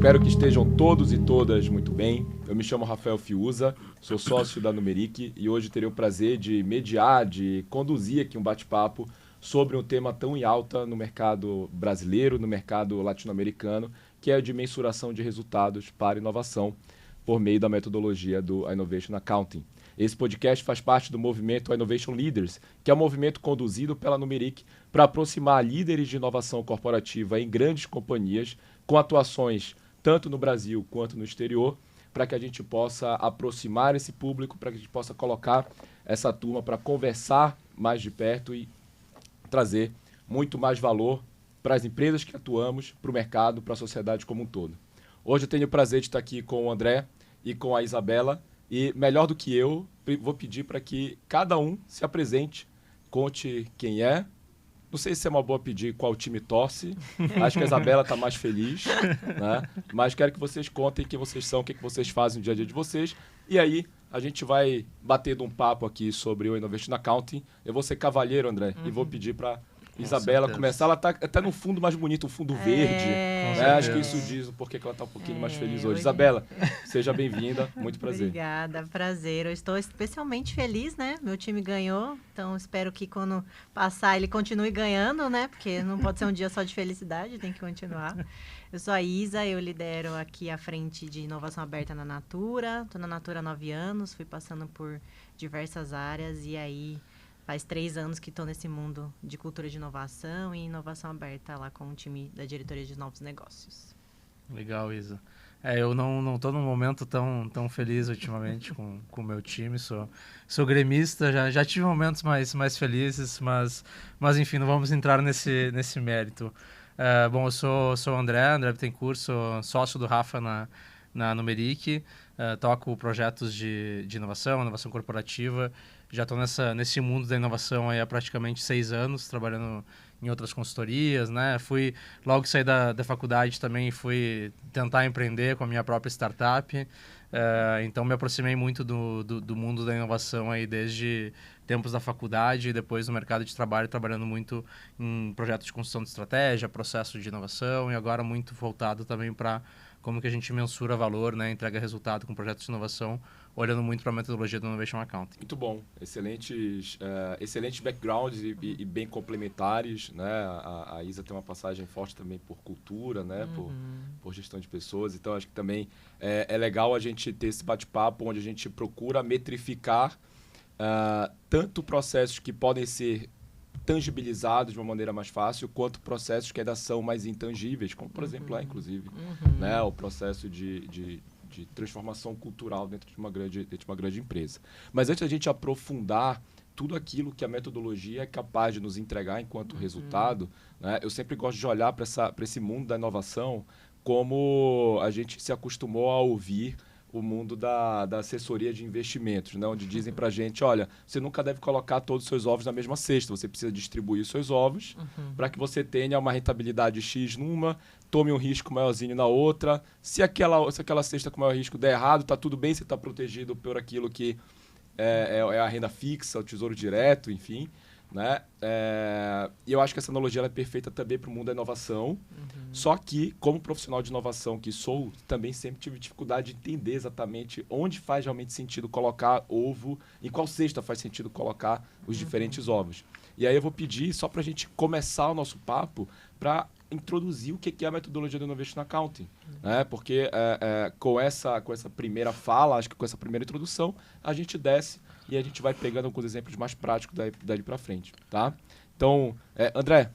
Espero que estejam todos e todas muito bem. Eu me chamo Rafael Fiuza, sou sócio da Numeric e hoje terei o prazer de mediar, de conduzir aqui um bate-papo sobre um tema tão em alta no mercado brasileiro, no mercado latino-americano, que é a de mensuração de resultados para inovação por meio da metodologia do Innovation Accounting. Esse podcast faz parte do movimento Innovation Leaders, que é um movimento conduzido pela Numeric para aproximar líderes de inovação corporativa em grandes companhias, com atuações tanto no Brasil quanto no exterior, para que a gente possa aproximar esse público, para que a gente possa colocar essa turma para conversar mais de perto e trazer muito mais valor para as empresas que atuamos, para o mercado, para a sociedade como um todo. Hoje eu tenho o prazer de estar aqui com o André e com a Isabela, e melhor do que eu, vou pedir para que cada um se apresente, conte quem é. Não sei se é uma boa pedir qual time torce. Acho que a Isabela está mais feliz, né? Mas quero que vocês contem quem vocês são, o que vocês fazem no dia a dia de vocês. E aí a gente vai batendo um papo aqui sobre o Innovation Accounting. Eu vou ser cavalheiro, André, e vou pedir para Isabela começar. Ela está até no fundo mais bonito, um fundo verde. Né? Acho que isso diz o porquê que ela está um pouquinho mais feliz hoje. Isabela, seja bem-vinda. Muito prazer. Obrigada, prazer. Eu estou especialmente feliz, né? Meu time ganhou, então espero que quando passar ele continue ganhando, né? Porque não pode ser um dia só de felicidade, tem que continuar. Eu sou a Isa, eu lidero aqui a frente de inovação aberta na Natura. Estou na Natura há 9 anos, fui passando por diversas áreas e aí faz 3 anos que estou nesse mundo de cultura de inovação e inovação aberta lá com o time da diretoria de novos negócios. Legal, Isa. Eu não estou num momento tão feliz ultimamente com o meu time, sou gremista, já tive momentos mais felizes, mas enfim, não vamos entrar nesse mérito. Bom, eu sou o André Bittencourt, sou sócio do Rafa na Numeric, toco projetos de inovação corporativa. Já estou nesse mundo da inovação aí há praticamente 6 anos, trabalhando em outras consultorias, né? Logo que saí da faculdade também fui tentar empreender com a minha própria startup. Então me aproximei muito do mundo da inovação aí desde tempos da faculdade e depois no mercado de trabalho, trabalhando muito em projetos de construção de estratégia, processo de inovação e agora muito voltado também para como que a gente mensura valor, né? Entrega resultado com projetos de inovação, olhando muito para a metodologia do Innovation Accounting. Muito bom. Excelentes backgrounds e bem complementares, né? A Isa tem uma passagem forte também por cultura, né? Por gestão de pessoas. Então, acho que também é legal a gente ter esse bate-papo onde a gente procura metrificar tanto processos que podem ser tangibilizados de uma maneira mais fácil, quanto processos que ainda são mais intangíveis, como, por exemplo, inclusive, né? O processo de transformação cultural dentro de uma grande empresa. Mas antes da gente aprofundar tudo aquilo que a metodologia é capaz de nos entregar enquanto resultado, né, eu sempre gosto de olhar para esse mundo da inovação como a gente se acostumou a ouvir o mundo da assessoria de investimentos, né, onde dizem para a gente, olha, você nunca deve colocar todos os seus ovos na mesma cesta, você precisa distribuir os seus ovos para que você tenha uma rentabilidade X numa, tome um risco maiorzinho na outra. Se aquela cesta com maior risco der errado, está tudo bem, você está protegido por aquilo que é a renda fixa, o tesouro direto, enfim. Né? E eu acho que essa analogia ela é perfeita também para o mundo da inovação. Só que, como profissional de inovação que sou, também sempre tive dificuldade de entender exatamente onde faz realmente sentido colocar ovo, em qual cesta faz sentido colocar os diferentes ovos. E aí eu vou pedir, só para a gente começar o nosso papo, para introduzir o que é a metodologia do Innovation Accounting. Né? Porque com essa primeira fala, acho que com essa primeira introdução, a gente desce e a gente vai pegando alguns exemplos mais práticos daí para frente, tá? Então,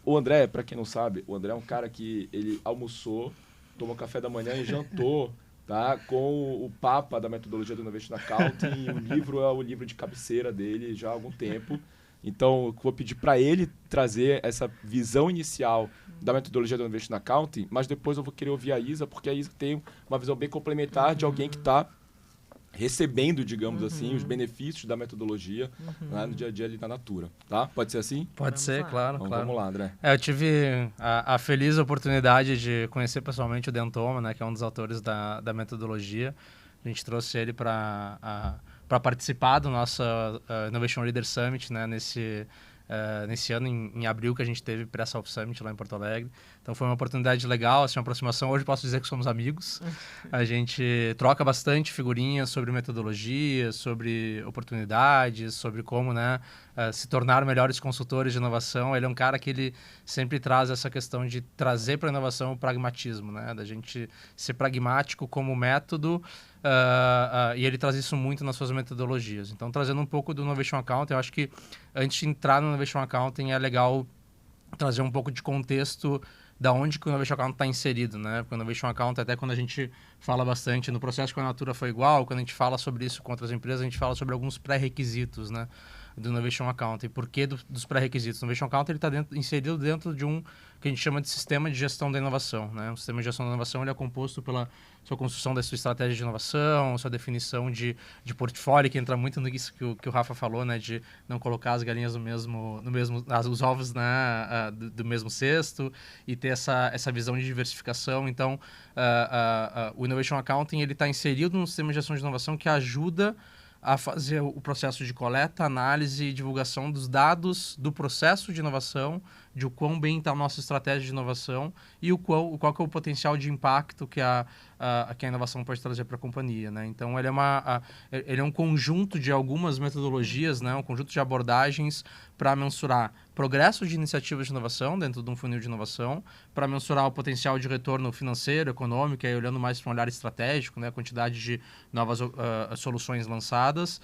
o André, para quem não sabe, o André é um cara que ele almoçou, tomou café da manhã e jantou, tá? Com o papa da metodologia do Innovation Accounting, e o livro é o livro de cabeceira dele já há algum tempo. Então, eu vou pedir para ele trazer essa visão inicial da metodologia do Innovation Accounting, mas depois eu vou querer ouvir a Isa, porque a Isa tem uma visão bem complementar de alguém que está recebendo, digamos assim, os benefícios da metodologia né, no dia a dia ali na Natura, tá? Pode ser assim? Pode ser, claro, então, claro. Vamos lá, André. Eu tive a feliz oportunidade de conhecer pessoalmente o Dentoma, né, que é um dos autores da metodologia. A gente trouxe ele para participar do nosso Innovation Leader Summit, né, nesse ano, em abril, que a gente teve Pré-South Summit lá em Porto Alegre. Então foi uma oportunidade legal, assim, uma aproximação. Hoje posso dizer que somos amigos. A gente troca bastante figurinhas sobre metodologias, sobre oportunidades, sobre como, né, se tornar melhores consultores de inovação. Ele é um cara que ele sempre traz essa questão de trazer para a inovação o pragmatismo, né, da gente ser pragmático como método. E ele traz isso muito nas suas metodologias. Então, trazendo um pouco do Innovation Accounting, eu acho que antes de entrar no Innovation Accounting é legal trazer um pouco de contexto da onde que o Innovation Accounting está inserido, né? Porque o Innovation Accounting, até quando a gente fala bastante no processo com a Natura foi igual, quando a gente fala sobre isso com outras empresas, a gente fala sobre alguns pré-requisitos, né, do Innovation Accounting. Por que dos pré-requisitos? O Innovation Accounting está inserido dentro de um que a gente chama de sistema de gestão da inovação, né? O sistema de gestão da inovação ele é composto pela sua construção da sua estratégia de inovação, sua definição de portfólio, que entra muito nisso que o Rafa falou, né, de não colocar as galinhas os ovos, né, do mesmo cesto, e ter essa visão de diversificação. Então, o Innovation Accounting ele está inserido no sistema de gestão de inovação que ajuda a fazer o processo de coleta, análise e divulgação dos dados do processo de inovação, de o quão bem está a nossa estratégia de inovação e qual que é o potencial de impacto que a inovação pode trazer para a companhia, né? Então, ele é um conjunto de algumas metodologias, né? Um conjunto de abordagens para mensurar progresso de iniciativas de inovação dentro de um funil de inovação, para mensurar o potencial de retorno financeiro, econômico, aí olhando mais para um olhar estratégico, né? A quantidade de novas soluções lançadas,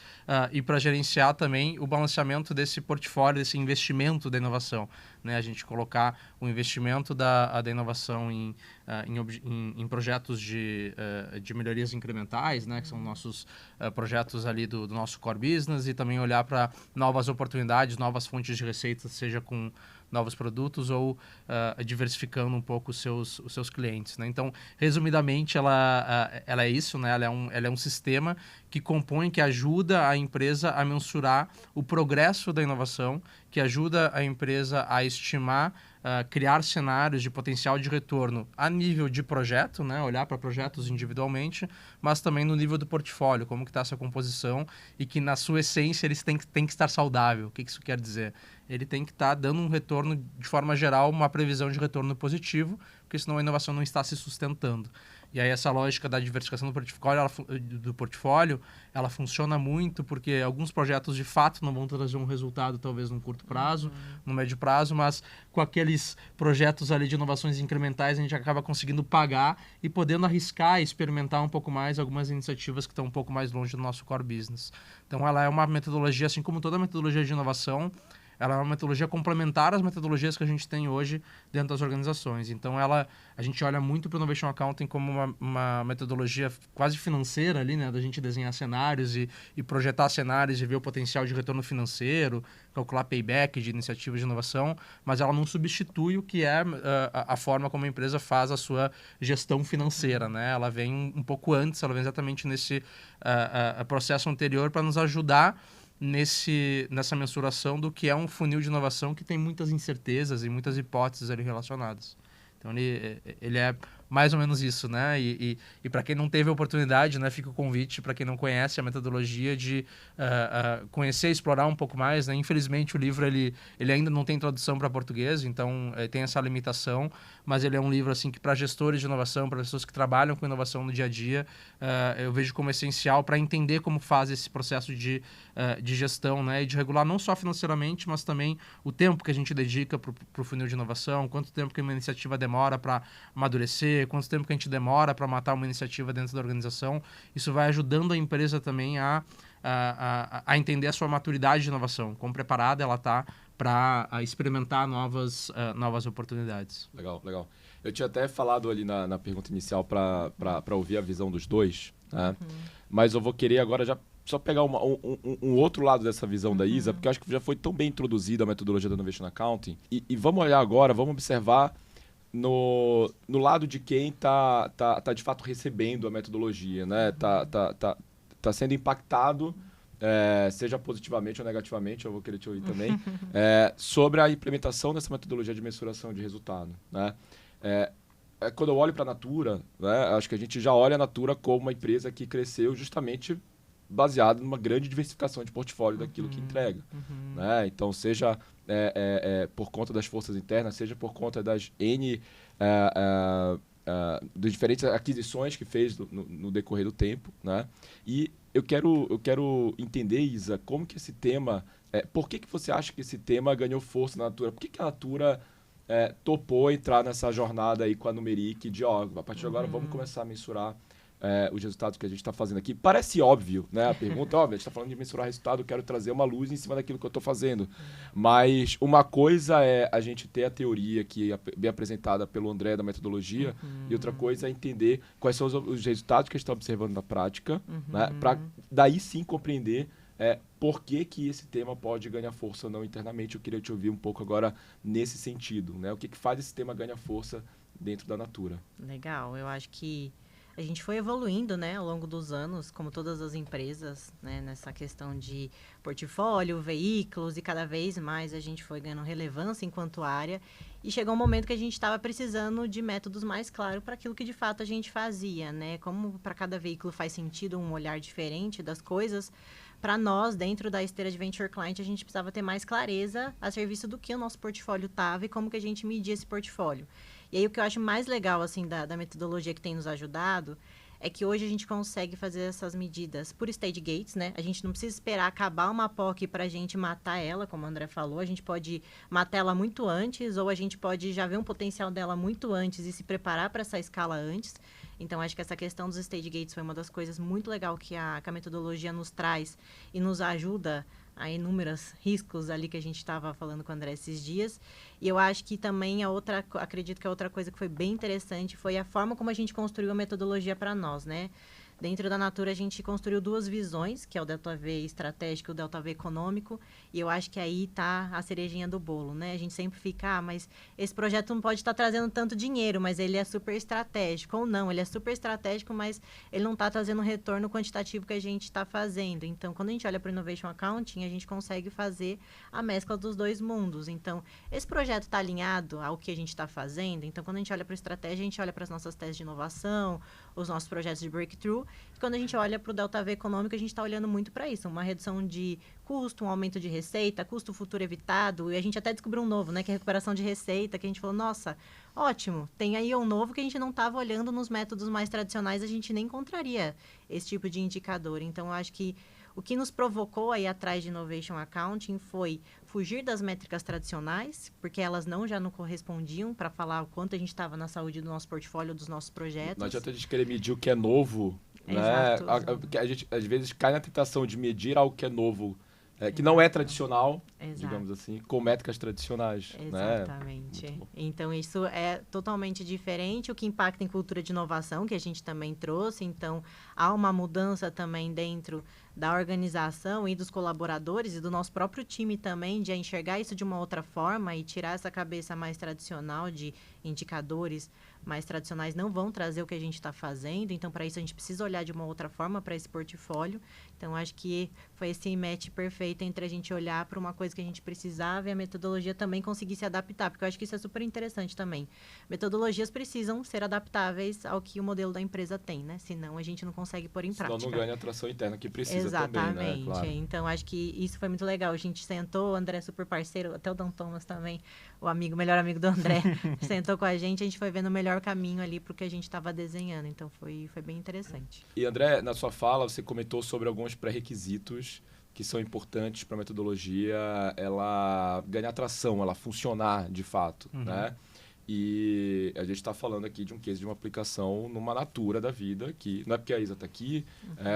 e para gerenciar também o balanceamento desse portfólio, desse investimento da inovação, né? A gente colocar o investimento da inovação em projetos de melhorias incrementais, né? Que são nossos projetos ali do nosso core business, e também olhar para novas oportunidades, novas fontes de receita, seja com novos produtos ou diversificando um pouco os seus clientes, né? Então, resumidamente, ela é isso, né? Ela é um sistema que ajuda a empresa a mensurar o progresso da inovação, que ajuda a empresa a estimar, criar cenários de potencial de retorno a nível de projeto, né? Olhar para projetos individualmente, mas também no nível do portfólio, como que está essa composição, e que na sua essência eles têm que estar saudável. O que isso quer dizer? Ele tem que estar dando um retorno, de forma geral, uma previsão de retorno positivo, porque senão a inovação não está se sustentando. E aí essa lógica da diversificação do portfólio, ela funciona muito porque alguns projetos de fato não vão trazer um resultado talvez no curto prazo, no médio prazo, mas com aqueles projetos ali de inovações incrementais a gente acaba conseguindo pagar e podendo arriscar e experimentar um pouco mais algumas iniciativas que estão um pouco mais longe do nosso core business. Então ela é uma metodologia, assim como toda metodologia de inovação, ela é uma metodologia complementar às metodologias que a gente tem hoje dentro das organizações. Então, a gente olha muito para o Innovation Accounting como uma metodologia quase financeira ali, né? Da gente desenhar cenários e projetar cenários e ver o potencial de retorno financeiro, calcular payback de iniciativas de inovação, mas ela não substitui o que é a forma como a empresa faz a sua gestão financeira, né? Ela vem um pouco antes, ela vem exatamente nesse processo anterior para nos ajudar nessa mensuração do que é um funil de inovação que tem muitas incertezas e muitas hipóteses ali relacionadas. Então, ele é mais ou menos isso, né? E para quem não teve a oportunidade, né, fica o convite para quem não conhece a metodologia de conhecer e explorar um pouco mais, né? Infelizmente, o livro ele ainda não tem tradução para português, então tem essa limitação, mas ele é um livro assim que para gestores de inovação, para pessoas que trabalham com inovação no dia a dia, eu vejo como essencial para entender como faz esse processo de gestão, né? E de regular não só financeiramente, mas também o tempo que a gente dedica para o funil de inovação, quanto tempo que uma iniciativa demora para amadurecer, quanto tempo que a gente demora para matar uma iniciativa dentro da organização. Isso vai ajudando a empresa também a entender a sua maturidade de inovação, quão preparada ela está para experimentar novas oportunidades. Legal, legal. Eu tinha até falado ali na pergunta inicial para ouvir a visão dos dois, né? Mas eu vou querer agora já só pegar um outro lado dessa visão da Isa, porque eu acho que já foi tão bem introduzida a metodologia do Innovation Accounting, e vamos olhar agora, vamos observar no lado de quem tá de fato recebendo a metodologia, né? Tá sendo impactado, seja positivamente ou negativamente, eu vou querer te ouvir também, sobre a implementação dessa metodologia de mensuração de resultado, né? Quando eu olho para a Natura, né, acho que a gente já olha a Natura como uma empresa que cresceu justamente baseado numa grande diversificação de portfólio daquilo que entrega. Né? Então, seja por conta das forças internas, seja por conta das das diferentes aquisições que fez no decorrer do tempo. Né? E eu quero entender, Isa, como que esse tema... por que você acha que esse tema ganhou força na Natura? Por que a Natura topou entrar nessa jornada aí com a Numeric de, a partir de agora vamos começar a mensurar os resultados que a gente está fazendo aqui? Parece óbvio, né? A pergunta é óbvia, a gente está falando de mensurar resultado, eu quero trazer uma luz em cima daquilo que eu estou fazendo. Mas uma coisa é a gente ter a teoria que é bem apresentada pelo André da metodologia, e outra coisa é entender quais são os resultados que a gente está observando na prática, né? Para daí sim compreender por que esse tema pode ganhar força ou não internamente. Eu queria te ouvir um pouco agora nesse sentido, né? O que faz esse tema ganhar força dentro da Natura? Legal, eu acho que a gente foi evoluindo, né, ao longo dos anos, como todas as empresas, né, nessa questão de portfólio, veículos, e cada vez mais a gente foi ganhando relevância enquanto área. E chegou um momento que a gente estava precisando de métodos mais claros para aquilo que de fato a gente fazia, né? Como para cada veículo faz sentido um olhar diferente das coisas, para nós, dentro da esteira de Venture Client, a gente precisava ter mais clareza a serviço do que o nosso portfólio estava e como que a gente media esse portfólio. E aí o que eu acho mais legal assim da metodologia que tem nos ajudado é que hoje a gente consegue fazer essas medidas por stage gates, né? A gente não precisa esperar acabar uma POC para a gente matar ela, como o André falou. A gente pode matar ela muito antes, ou a gente pode já ver um potencial dela muito antes e se preparar para essa escala antes. Então, acho que essa questão dos stage gates foi uma das coisas muito legais que a metodologia nos traz e nos ajuda a inúmeros riscos ali que a gente estava falando com o André esses dias. E eu acho que também acredito que a outra coisa que foi bem interessante foi a forma como a gente construiu a metodologia para nós, né? Dentro da Natura, a gente construiu duas visões, que é o Delta V estratégico e o Delta V econômico, e eu acho que aí está a cerejinha do bolo, né? A gente sempre fica, mas esse projeto não pode estar trazendo tanto dinheiro, mas ele é super estratégico. Ou não, ele é super estratégico, mas ele não está trazendo o retorno quantitativo que a gente está fazendo. Então, quando a gente olha para o Innovation Accounting, a gente consegue fazer a mescla dos dois mundos. Então, esse projeto está alinhado ao que a gente está fazendo. Então, quando a gente olha para a estratégia, a gente olha para as nossas teses de inovação, os nossos projetos de breakthrough. E quando a gente olha para o Delta V econômico, a gente está olhando muito para isso. Uma redução de custo, um aumento de receita, custo futuro evitado. E a gente até descobriu um novo, né? Que é a recuperação de receita, que a gente falou, nossa, ótimo. Tem aí um novo que a gente não estava olhando nos métodos mais tradicionais, a gente nem encontraria esse tipo de indicador. Então, eu acho que o que nos provocou aí atrás de Innovation Accounting foi fugir das métricas tradicionais, porque elas já não correspondiam para falar o quanto a gente estava na saúde do nosso portfólio, dos nossos projetos. Não adianta a gente querer medir o que é novo, né? A gente, às vezes, cai na tentação de medir algo que é novo, que não é tradicional, digamos assim, com métricas tradicionais. Exatamente. Né? Então, isso é totalmente diferente. O que impacta em cultura de inovação, que a gente também trouxe. Então, há uma mudança também dentro da organização e dos colaboradores e do nosso próprio time também, de enxergar isso de uma outra forma e tirar essa cabeça mais tradicional de indicadores mais tradicionais não vão trazer o que a gente está fazendo. Então, para isso, a gente precisa olhar de uma outra forma para esse portfólio. Então, acho que foi esse match perfeito entre a gente olhar para uma coisa que a gente precisava e a metodologia também conseguir se adaptar, porque eu acho que isso é super interessante também. Metodologias precisam ser adaptáveis ao que o modelo da empresa tem, né? Senão, a gente não consegue pôr em prática. Senão não ganha a atração interna que precisa. Exatamente. Também, né? Claro. Então, acho que isso foi muito legal. A gente sentou, o André é super parceiro, até o Dan Thomas também, o melhor amigo do André, sentou com a gente foi vendo o melhor caminho ali para o que a gente estava desenhando. Então, foi bem interessante. E, André, na sua fala, você comentou sobre alguns pré-requisitos que são importantes para a metodologia ela ganhar atração, ela funcionar de fato, né? E a gente está falando aqui de um case de uma aplicação numa Natura da vida, que não é porque a Isa está aqui,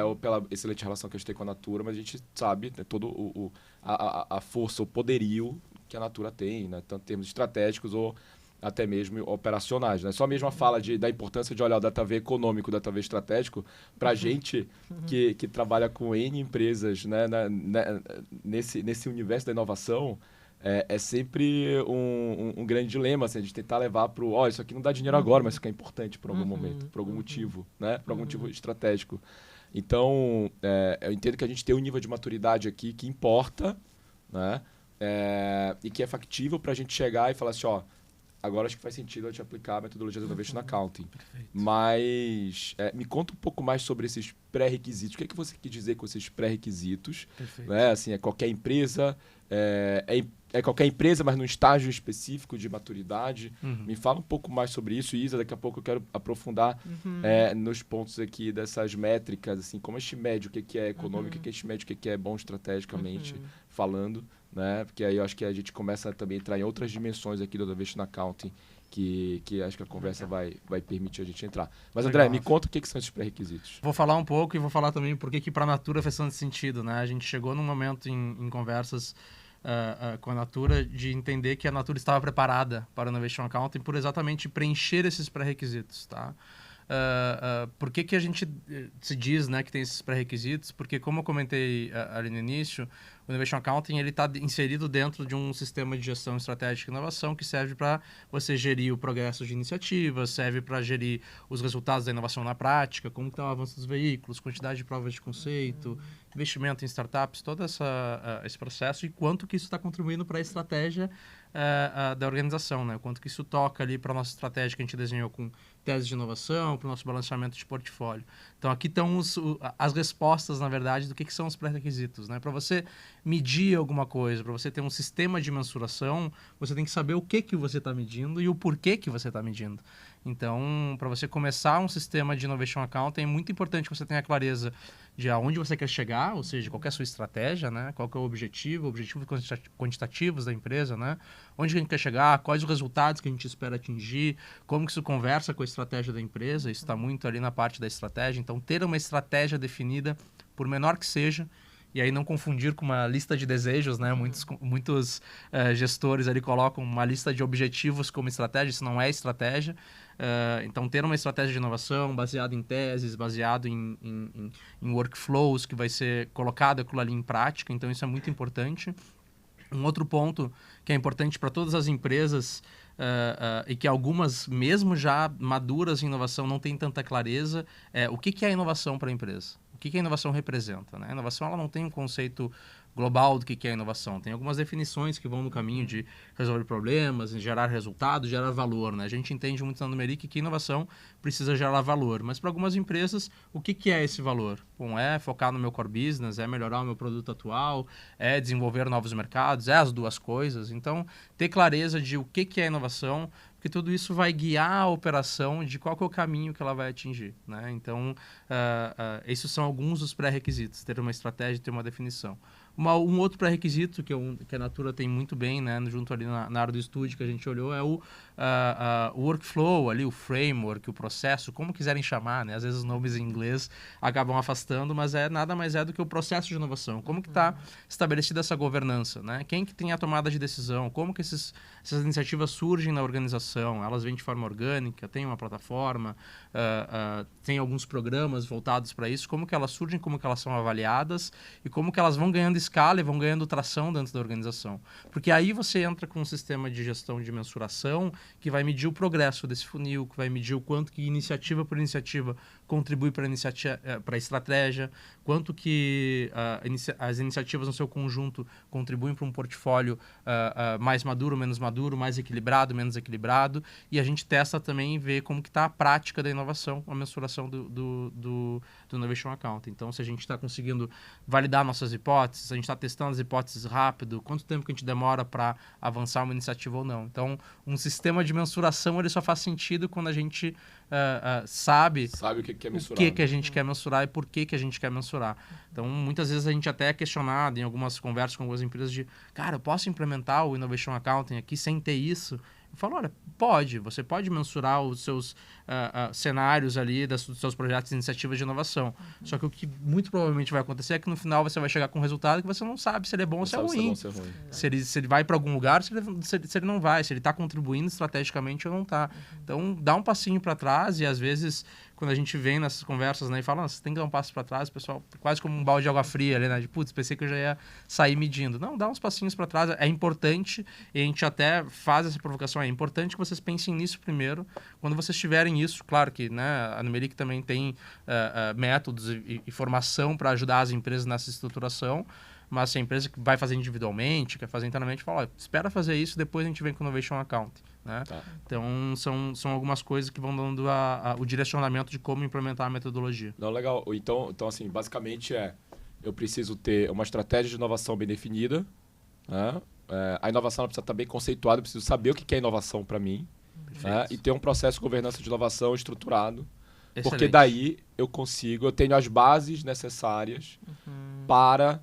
ou pela excelente relação que a gente tem com a Natura, mas a gente sabe, né, todo a força, o poderio que a Natura tem, né, tanto em termos estratégicos ou até mesmo operacionais. Né? Só mesmo a fala da importância de olhar o Data V econômico, o Data V estratégico, para a gente que trabalha com N empresas, né, nesse universo da inovação, é sempre um grande dilema, assim, a gente tentar levar para o... isso aqui não dá dinheiro agora, mas isso aqui é importante por algum momento, por algum motivo, né? Por algum motivo estratégico. Então, eu entendo que a gente tem um nível de maturidade aqui que importa, né? E que é factível para a gente chegar e falar assim, agora acho que faz sentido a gente aplicar a metodologia do Innovation Accounting. Perfeito. Mas me conta um pouco mais sobre esses pré-requisitos. O que é que você quer dizer com esses pré-requisitos? Perfeito. Né? Assim, é qualquer empresa, é qualquer empresa, mas num estágio específico de maturidade. Me fala um pouco mais sobre isso, Isa. Daqui a pouco eu quero aprofundar nos pontos aqui dessas métricas, assim, como este médio, o que é econômico, o que é este médio, o que é bom estrategicamente falando, né? Porque aí eu acho que a gente começa também a entrar em outras dimensões aqui do Innovation Accounting, que acho que a conversa vai permitir a gente entrar. Mas, André, me conta o que são esses pré-requisitos. Vou falar um pouco e vou falar também por que para a Natura faz tanto sentido, né? A gente chegou num momento em conversas com a Natura de entender que a Natura estava preparada para o Innovation Accounting por exatamente preencher esses pré-requisitos, tá? Por que a gente se diz, né, que tem esses pré-requisitos? Porque, como eu comentei ali no início, o Innovation Accounting está inserido dentro de um sistema de gestão estratégica e inovação que serve para você gerir o progresso de iniciativas, serve para gerir os resultados da inovação na prática, como está o avanço dos veículos, quantidade de provas de conceito, investimento em startups, todo esse processo e quanto que isso está contribuindo para a estratégia da organização, né? Quanto que isso toca ali para a nossa estratégia que a gente desenhou com tese de inovação, para o nosso balanceamento de portfólio. Então, aqui estão as respostas, na verdade, do que são os pré-requisitos, né? Para você medir alguma coisa, para você ter um sistema de mensuração, você tem que saber o que você está medindo e o porquê que você está medindo. Então, para você começar um sistema de Innovation Accounting, é muito importante que você tenha clareza de aonde você quer chegar, ou seja, qual que é a sua estratégia, né? Qual que é o objetivo, objetivos quantitativos da empresa, né? Onde a gente quer chegar, quais os resultados que a gente espera atingir, como que isso conversa com a estratégia da empresa, isso está muito ali na parte da estratégia. Então, ter uma estratégia definida, por menor que seja, e aí não confundir com uma lista de desejos, né? Muitos gestores ali colocam uma lista de objetivos como estratégia, isso não é estratégia. Então, ter uma estratégia de inovação baseada em teses, baseado em workflows, que vai ser colocado aquilo ali em prática, então isso é muito importante. Um outro ponto que é importante para todas as empresas e que algumas, mesmo já maduras em inovação, não têm tanta clareza, é o que é a inovação para a empresa. O que a inovação representa, né? A inovação ela não tem um conceito global do que é a inovação. Tem algumas definições que vão no caminho de resolver problemas, gerar resultados, gerar valor, né? A gente entende muito na Numeric que inovação precisa gerar valor, mas para algumas empresas, o que é esse valor? Bom, é focar no meu core business, é melhorar o meu produto atual, é desenvolver novos mercados, é as duas coisas. Então, ter clareza de o que é inovação, porque tudo isso vai guiar a operação de qual que é o caminho que ela vai atingir, né? Então, esses são alguns dos pré-requisitos, ter uma estratégia, ter uma definição. Um outro pré-requisito que a Natura tem muito bem, né, junto ali na área do estúdio que a gente olhou, é o workflow, ali, o framework, o processo, como quiserem chamar, né? Às vezes os nomes em inglês acabam afastando, mas nada mais é do que o processo de inovação. Como que está estabelecida essa governança, né? Quem que tem a tomada de decisão? Como que essas iniciativas surgem na organização? Elas vêm de forma orgânica? Tem uma plataforma? Tem alguns programas voltados para isso? Como que elas surgem? Como que elas são avaliadas? E como que elas vão ganhando escala e vão ganhando tração dentro da organização? Porque aí você entra com um sistema de gestão de mensuração que vai medir o progresso desse funil, que vai medir o quanto que iniciativa por iniciativa contribui para a estratégia, quanto que as iniciativas no seu conjunto contribuem para um portfólio mais maduro, menos maduro, mais equilibrado, menos equilibrado, e a gente testa também e vê como que está a prática da inovação, a mensuração do Innovation Accounting. Então, se a gente está conseguindo validar nossas hipóteses, a gente está testando as hipóteses rápido, quanto tempo que a gente demora para avançar uma iniciativa ou não. Então, um sistema de mensuração ele só faz sentido quando a gente sabe o que é mensurar, o que a gente quer mensurar e por que a gente quer mensurar. Então, muitas vezes a gente até é questionado em algumas conversas com algumas empresas de, cara, eu posso implementar o Innovation Accounting aqui sem ter isso? Eu falo, olha, você pode mensurar os seus cenários ali dos seus projetos e iniciativas de inovação. Só que o que muito provavelmente vai acontecer é que no final você vai chegar com um resultado que você não sabe se ele é bom ou se é ruim. Se ele vai para algum lugar, se ele não vai, se ele está contribuindo estrategicamente ou não está. Então, dá um passinho para trás e às vezes, quando a gente vem nessas conversas, né, e fala, você tem que dar um passo para trás, o pessoal, quase como um balde de água fria ali, né? De, putz, pensei que eu já ia sair medindo. Não, dá uns passinhos para trás, é importante, e a gente até faz essa provocação, é importante que vocês pensem nisso primeiro. Quando vocês tiverem isso, claro que, né, a Numeric também tem métodos e formação para ajudar as empresas nessa estruturação, Mas se a empresa que vai fazer individualmente, quer fazer internamente, fala, olha, espera fazer isso, depois a gente vem com o Innovation Account. Né? Tá. Então, são algumas coisas que vão dando o direcionamento de como implementar a metodologia. Não, legal. Então, assim, basicamente eu preciso ter uma estratégia de inovação bem definida, né? A inovação precisa estar bem conceituada, eu preciso saber o que é inovação para mim, né? E ter um processo de governança de inovação estruturado, Excelente. porque daí eu tenho as bases necessárias para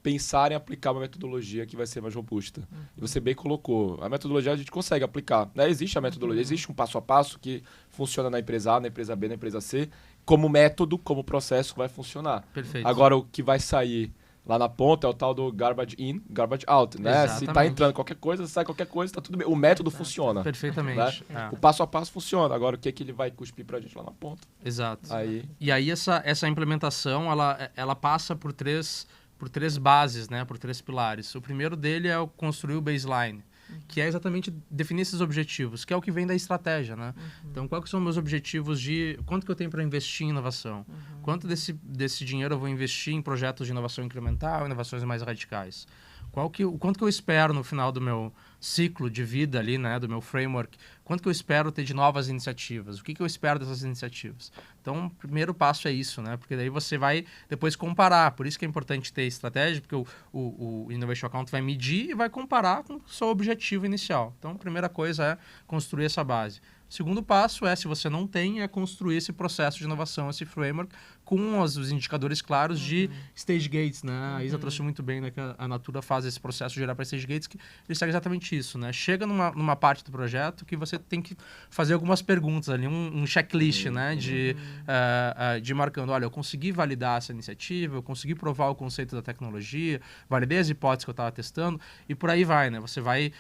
pensar em aplicar uma metodologia que vai ser mais robusta. E você bem colocou, a metodologia a gente consegue aplicar, né? Existe a metodologia, existe um passo a passo que funciona na empresa A, na empresa B, na empresa C, como método, como processo vai funcionar. Perfeito. Agora, o que vai sair lá na ponta é o tal do garbage in, garbage out, né? Exatamente. Se tá entrando qualquer coisa, sai qualquer coisa, tá tudo bem. O método funciona. Perfeitamente. Né? O passo a passo funciona. Agora, o que ele vai cuspir pra gente lá na ponta? Exato. Aí... E aí, essa implementação, ela passa por três bases, né? Por 3 pilares. O primeiro dele é construir o baseline, que é exatamente definir esses objetivos, que é o que vem da estratégia, né? Então, quais são meus objetivos quanto que eu tenho para investir em inovação? Quanto desse dinheiro eu vou investir em projetos de inovação incremental, inovações mais radicais? O quanto que eu espero no final do meu ciclo de vida ali, né, do meu framework, quanto que eu espero ter de novas iniciativas, o que eu espero dessas iniciativas. Então, o primeiro passo é isso, né, porque daí você vai depois comparar, por isso que é importante ter estratégia, porque o Innovation Account vai medir e vai comparar com o seu objetivo inicial. Então, a primeira coisa é construir essa base. O segundo passo se você não tem, é construir esse processo de inovação, esse framework, com os indicadores claros de stage gates, né? A Isa trouxe muito bem, né, que a Natura faz esse processo de gerar para stage gates, que ele segue exatamente isso, né? Chega numa parte do projeto que você tem que fazer algumas perguntas ali, um checklist, né? De marcando, olha, eu consegui validar essa iniciativa, eu consegui provar o conceito da tecnologia, validei as hipóteses que eu estava testando, e por aí vai, né? Você vai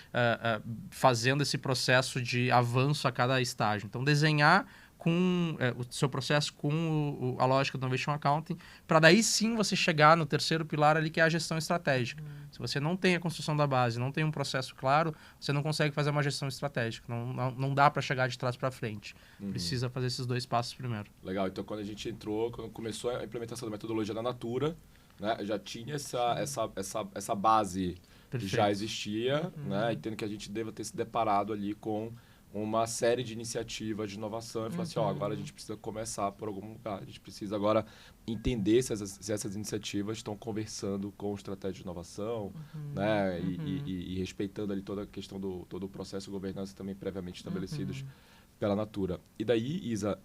fazendo esse processo de avanço a cada estágio. Então, desenhar com o seu processo com a lógica do Innovation Accounting, para daí sim você chegar no terceiro pilar ali, que é a gestão estratégica. Se você não tem a construção da base, não tem um processo claro, você não consegue fazer uma gestão estratégica. Não dá para chegar de trás para frente. Precisa fazer esses 2 passos primeiro. Legal. Então, quando a gente quando começou a implementação da metodologia da Natura, né, já tinha essa base que já existia, né, e tendo que a gente deva ter se deparado ali com uma série de iniciativas de inovação e falar assim, agora a gente precisa começar por algum lugar. A gente precisa agora entender se essas iniciativas estão conversando com estratégia de inovação, né? E respeitando ali toda a questão todo o processo de governança também previamente estabelecidos pela Natura. E daí, Isa,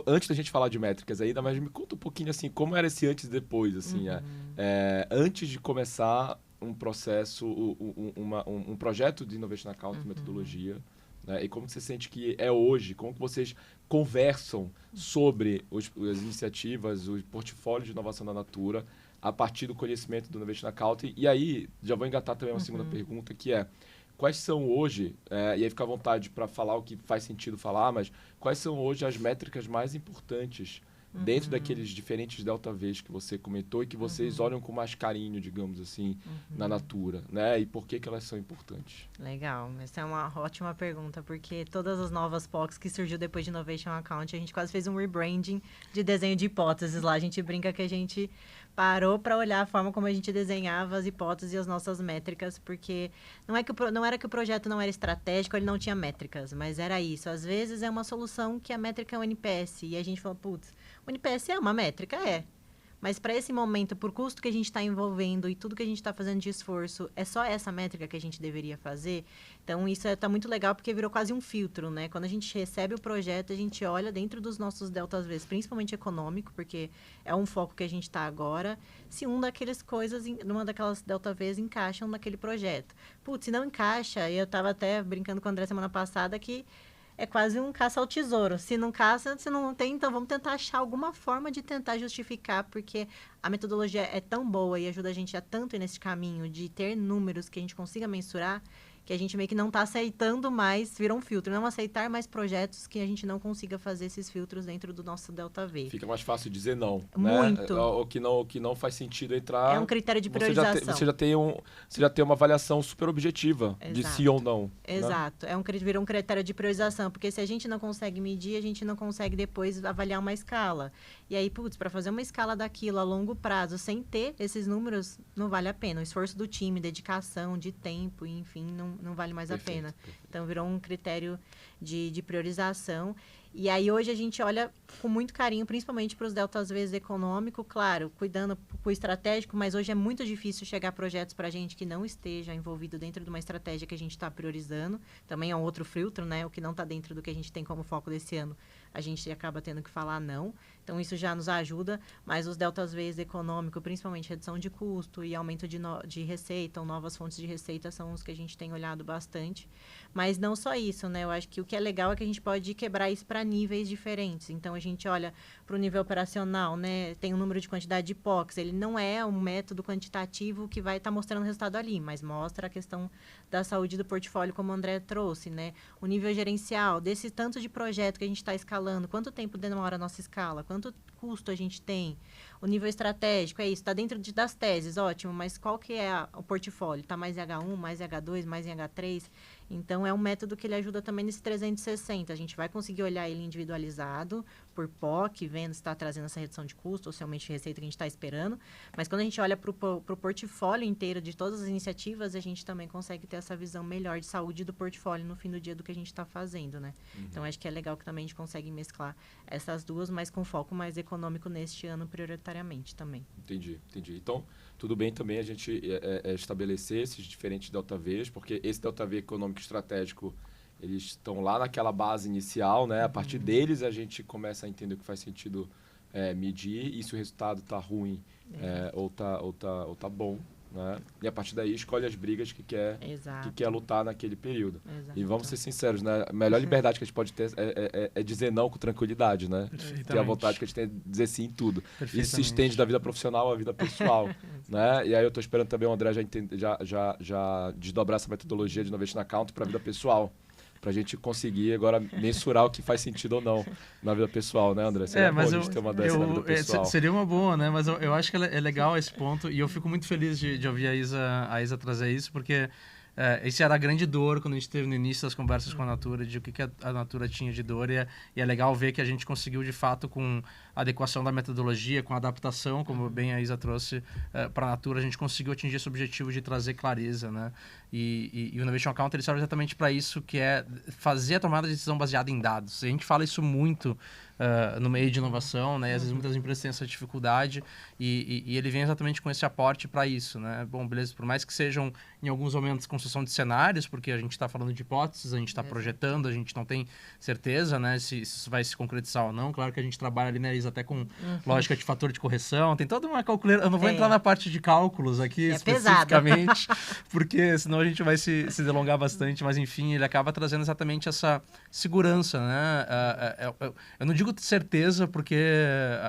antes da gente falar de métricas ainda, mas me conta um pouquinho assim, como era esse antes e depois, assim, antes de começar um processo, um projeto de Innovation Account, metodologia, né? E como você sente que é hoje, como que vocês conversam sobre as iniciativas, o portfólio de inovação da Natura, a partir do conhecimento do Innovation Account. E aí, já vou engatar também uma segunda pergunta, que é, quais são hoje, e aí fica à vontade para falar o que faz sentido falar, mas quais são hoje as métricas mais importantes dentro daqueles diferentes Delta Vs que você comentou e que vocês olham com mais carinho, digamos assim, na Natura, né? E por que elas são importantes? Legal, essa é uma ótima pergunta, porque todas as novas POCs que surgiu depois de Innovation Account, a gente quase fez um rebranding de desenho de hipóteses lá. A gente brinca que a gente parou para olhar a forma como a gente desenhava as hipóteses e as nossas métricas, porque não era que o projeto não era estratégico, ele não tinha métricas, mas era isso. Às vezes é uma solução que a métrica é o NPS, e a gente falou, putz, o NPS é uma métrica? É. Mas para esse momento, por custo que a gente está envolvendo e tudo que a gente está fazendo de esforço, é só essa métrica que a gente deveria fazer? Então, isso está muito legal porque virou quase um filtro, né? Quando a gente recebe o projeto, a gente olha dentro dos nossos deltas Vs, principalmente econômico, porque é um foco que a gente está agora, se uma daquelas delta Vs encaixam naquele projeto. Putz, se não encaixa, eu estava até brincando com o André semana passada que é quase um caça ao tesouro. Se não caça, se não tem, então vamos tentar achar alguma forma de tentar justificar, porque a metodologia é tão boa e ajuda a gente a tanto ir nesse caminho de ter números que a gente consiga mensurar, que a gente meio que não está aceitando mais, virou um filtro, não aceitar mais projetos que a gente não consiga fazer esses filtros dentro do nosso Delta V. Fica mais fácil dizer não, Muito. né? O que não faz sentido entrar. É um critério de priorização. Você já tem uma avaliação super objetiva de sim ou não. Exato. Né? Virou um critério de priorização, porque se a gente não consegue medir, a gente não consegue depois avaliar uma escala. E aí, para fazer uma escala daquilo a longo prazo, sem ter esses números, não vale a pena. O esforço do time, dedicação, de tempo, enfim, não vale mais a pena. Então, virou um critério de priorização. E aí, hoje, a gente olha com muito carinho, principalmente para os deltas Vs econômico, claro, cuidando com o estratégico, mas hoje é muito difícil chegar a projetos para a gente que não esteja envolvido dentro de uma estratégia que a gente está priorizando. Também é um outro filtro, né? O que não está dentro do que a gente tem como foco desse ano, a gente acaba tendo que falar não. Então, isso já nos ajuda, mas os deltas Vs econômico, principalmente redução de custo e aumento de receita, ou novas fontes de receita, são os que a gente tem olhado bastante. Mas não só isso, né? Eu acho que o que é legal é que a gente pode quebrar isso para níveis diferentes. Então, a gente olha para o nível operacional, né? Tem um número de quantidade de POCs. Ele não é um método quantitativo que vai estar mostrando o resultado ali, mas mostra a questão da saúde do portfólio, como o André trouxe, né? O nível gerencial, desse tanto de projeto que a gente está escalando, quanto tempo demora a nossa escala, quanto custo a gente tem. O nível estratégico, é isso, está dentro das teses, ótimo, mas qual que é o portfólio? Está mais em H1, mais em H2, mais em H3? Então, é um método que ele ajuda também nesse 360. A gente vai conseguir olhar ele individualizado, por POC, vendo se está trazendo essa redução de custo ou se aumento de receita que a gente está esperando. Mas quando a gente olha para o portfólio inteiro de todas as iniciativas, a gente também consegue ter essa visão melhor de saúde do portfólio no fim do dia do que a gente está fazendo, né? Então, acho que é legal que também a gente consegue mesclar essas duas, mas com foco mais econômico neste ano, prioritariamente também. Entendi. Então, tudo bem também a gente estabelecer esses diferentes delta Vs, porque esse delta V econômico estratégico, eles estão lá naquela base inicial, né? A partir deles a gente começa a entender o que faz sentido medir, e se o resultado está ruim ou tá bom, né? E a partir daí escolhe as brigas que quer lutar naquele período. Exato. E vamos ser sinceros, né? A melhor liberdade que a gente pode ter é dizer não com tranquilidade, né? Ter a vontade que a gente tem de dizer sim em tudo. Isso se estende da vida profissional à vida pessoal, né? E aí eu estou esperando também o André já desdobrar essa metodologia de Innovation Account para a vida pessoal, para a gente conseguir agora mensurar o que faz sentido ou não na vida pessoal, né, André? Seria bom a gente ter uma dessa na vida pessoal. Seria uma boa, né? Mas eu acho que é legal esse ponto, e eu fico muito feliz de ouvir a Isa trazer isso, porque esse era a grande dor quando a gente teve no início das conversas com a Natura, de o que a Natura tinha de dor, e é legal ver que a gente conseguiu, de fato, com a adequação da metodologia, com a adaptação, como bem a Isa trouxe para a Natura, a gente conseguiu atingir esse objetivo de trazer clareza, né? E o Innovation Account ele serve exatamente para isso, que é fazer a tomada de decisão baseada em dados. A gente fala isso muito no meio de inovação, né? E às vezes muitas empresas têm essa dificuldade, e ele vem exatamente com esse aporte para isso, né? Bom, beleza, por mais que sejam em alguns momentos construção de cenários, porque a gente está falando de hipóteses, a gente está projetando, a gente não tem certeza, né, se isso vai se concretizar ou não. Claro que a gente trabalha ali, né, Isa, até com lógica de fator de correção, tem toda uma calculadora. Eu não vou entrar na parte de cálculos aqui especificamente, porque senão a gente vai se delongar bastante, mas enfim, ele acaba trazendo exatamente essa segurança, né? Eu não digo certeza, porque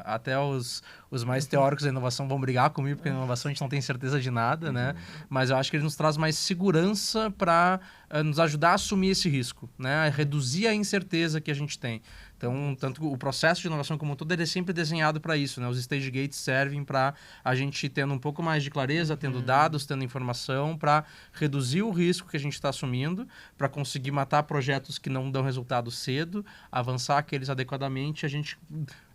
até os mais teóricos da inovação vão brigar comigo, porque na inovação a gente não tem certeza de nada, né? Mas eu acho que ele nos traz mais segurança para nos ajudar a assumir esse risco, né? A reduzir a incerteza que a gente tem. Então, tanto o processo de inovação como um todo, ele é sempre desenhado para isso, né? Os stage gates servem para a gente tendo um pouco mais de clareza, tendo dados, tendo informação, para reduzir o risco que a gente está assumindo, para conseguir matar projetos que não dão resultado cedo, avançar aqueles adequadamente, a gente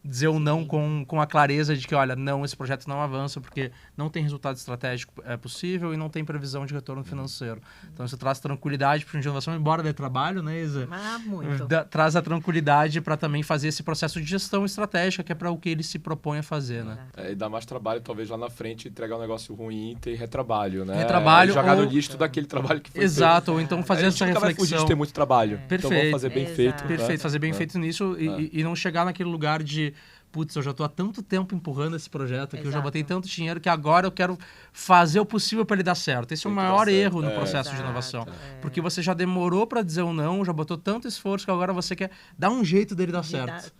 dizer o não com a clareza de que, olha, não, esse projeto não avança porque não tem resultado estratégico possível e não tem previsão de retorno financeiro. Então, isso traz tranquilidade para a inovação, embora dê trabalho, né, Isa? Muito. Traz a tranquilidade para também fazer esse processo de gestão estratégica, que é para o que ele se propõe a fazer, né? E dá mais trabalho, talvez, lá na frente, entregar um negócio ruim e ter retrabalho, né? Retrabalho jogar no lixo daquele trabalho que foi Exato, ou então fazer essa reflexão. Vai fugir de ter muito trabalho. Perfeito. Então, vamos fazer bem feito. Perfeito, fazer bem feito nisso e não chegar naquele lugar de putz, eu já estou há tanto tempo empurrando esse projeto aqui, eu já botei tanto dinheiro que agora eu quero fazer o possível para ele dar certo. Esse é o maior erro no processo de inovação. Porque você já demorou para dizer um não, já botou tanto esforço que agora você quer dar um jeito dele dar certo.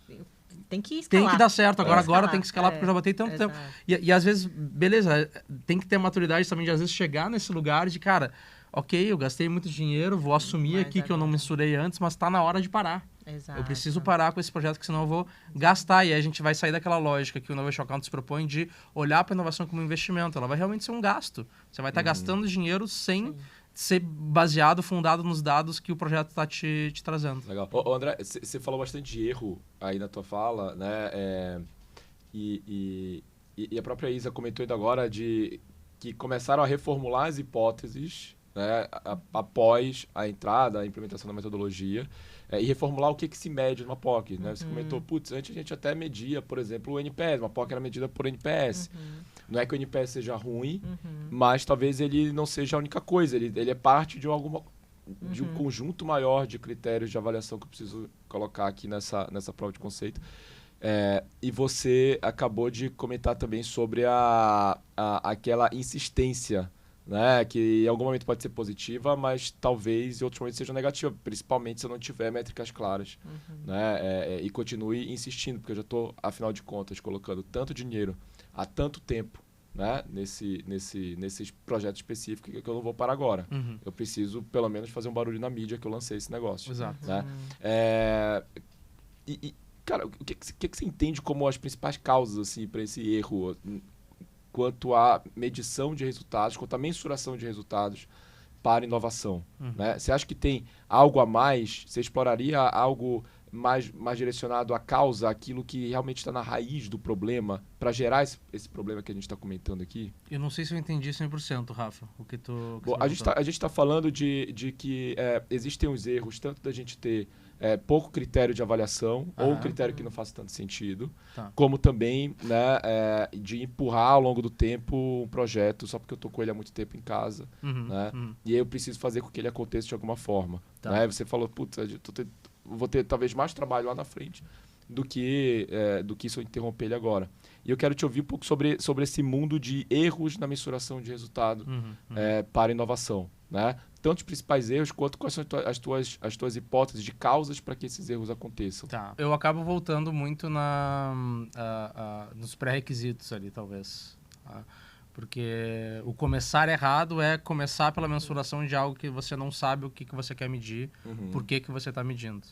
tem que escalar. Tem que dar certo, agora tem que escalar, porque eu já botei tanto exato. tempo. E às vezes, beleza, tem que ter maturidade também de às vezes chegar nesse lugar de, cara, ok, eu gastei muito dinheiro, vou assumir Mas aqui que eu não agora- mensurei antes, mas tá na hora de parar. Exato. Eu preciso parar com esse projeto, que senão eu vou gastar. E aí a gente vai sair daquela lógica que o Innovation Account se propõe de olhar para a inovação como um investimento. Ela vai realmente ser um gasto. Você vai estar gastando dinheiro sem ser baseado, fundado nos dados que o projeto está te trazendo. Legal. Ô, André, você falou bastante de erro aí na tua fala, né? E a própria Isa comentou ainda agora de que começaram a reformular as hipóteses, né, após a entrada, a implementação da metodologia, e reformular o que se mede numa POC. Né? Você comentou, putz, antes a gente até media, por exemplo, o NPS. Uma POC era medida por NPS. Não é que o NPS seja ruim, mas talvez ele não seja a única coisa. Ele é parte de um conjunto maior de critérios de avaliação que eu preciso colocar aqui nessa prova de conceito. E você acabou de comentar também sobre aquela insistência, né? Que em algum momento pode ser positiva, mas talvez em outros momentos seja negativa, principalmente se eu não tiver métricas claras. Né? E continue insistindo, porque eu já estou, afinal de contas, colocando tanto dinheiro há tanto tempo, né? nesses projetos específicos que eu não vou parar agora. Eu preciso, pelo menos, fazer um barulho na mídia que eu lancei esse negócio. Exato. Né? Cara, o que você entende como as principais causas assim, para esse erro quanto à medição de resultados, quanto à mensuração de resultados para inovação? Né? Você acha que tem algo a mais? Você exploraria algo mais direcionado à causa, aquilo que realmente está na raiz do problema, para gerar esse problema que a gente está comentando aqui? Eu não sei se eu entendi 100%, Rafa, o que tu... Bom, a gente está falando de que existem os erros, tanto da gente ter pouco critério de avaliação, ou um critério que não faça tanto sentido, como também, né, de empurrar ao longo do tempo um projeto só porque eu estou com ele há muito tempo em casa. Né? E aí eu preciso fazer com que ele aconteça de alguma forma. Né? Você falou, putz, vou ter talvez mais trabalho lá na frente do que se eu interromper ele agora. E eu quero te ouvir um pouco sobre esse mundo de erros na mensuração de resultado para inovação. Né? Tanto os principais erros, quanto quais são as tuas hipóteses de causas para que esses erros aconteçam. Tá. Eu acabo voltando muito nos pré-requisitos ali, talvez. Porque o começar errado é começar pela mensuração de algo que você não sabe o que você quer medir, por que você está medindo.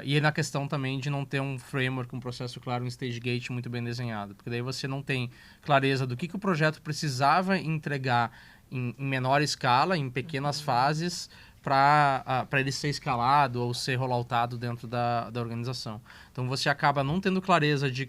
E na questão também de não ter um framework, um processo claro, um stage gate muito bem desenhado. Porque daí você não tem clareza do que o projeto precisava entregar em menor escala, em pequenas fases, para ele ser escalado ou ser rolloutado dentro da organização. Então você acaba não tendo clareza de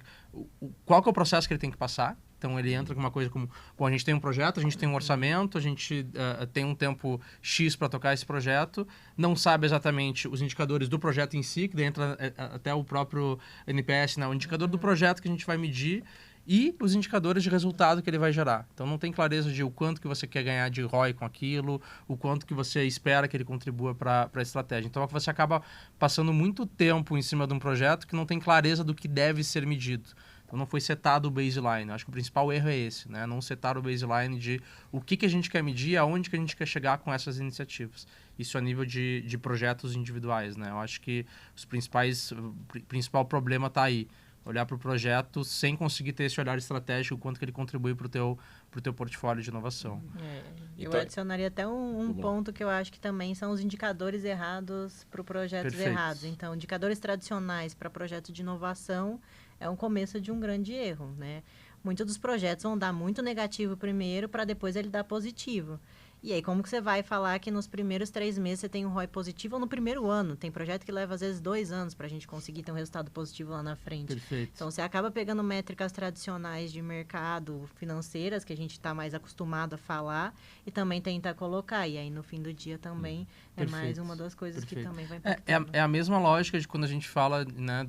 qual que é o processo que ele tem que passar. Então ele entra com uma coisa como, bom, a gente tem um projeto, a gente tem um orçamento, a gente tem um tempo X para tocar esse projeto, não sabe exatamente os indicadores do projeto em si, que daí entra até o próprio NPS, né? O indicador do projeto que a gente vai medir, e os indicadores de resultado que ele vai gerar. Então não tem clareza de o quanto que você quer ganhar de ROI com aquilo, o quanto que você espera que ele contribua para a estratégia. Então você acaba passando muito tempo em cima de um projeto que não tem clareza do que deve ser medido. Então não foi setado o baseline. Acho que o principal erro é esse, né? Não setar o baseline de o que a gente quer medir e aonde que a gente quer chegar com essas iniciativas. Isso a nível de projetos individuais, né? Eu acho que o principal problema está aí. Olhar para o projeto sem conseguir ter esse olhar estratégico, o quanto que ele contribui para o teu portfólio de inovação. Eu adicionaria até um ponto que eu acho que também são os indicadores errados para projetos errados. Então, indicadores tradicionais para projetos de inovação é um começo de um grande erro, né? Muitos dos projetos vão dar muito negativo primeiro para depois ele dar positivo. E aí, como que você vai falar que nos primeiros 3 meses você tem um ROI positivo ou no primeiro ano? Tem projeto que leva, às vezes, 2 anos para a gente conseguir ter um resultado positivo lá na frente. Perfeito. Então, você acaba pegando métricas tradicionais de mercado, financeiras, que a gente está mais acostumado a falar, e também tenta colocar. E aí, no fim do dia, também mais uma das coisas que também vai impactar. É a mesma lógica de quando a gente fala, né,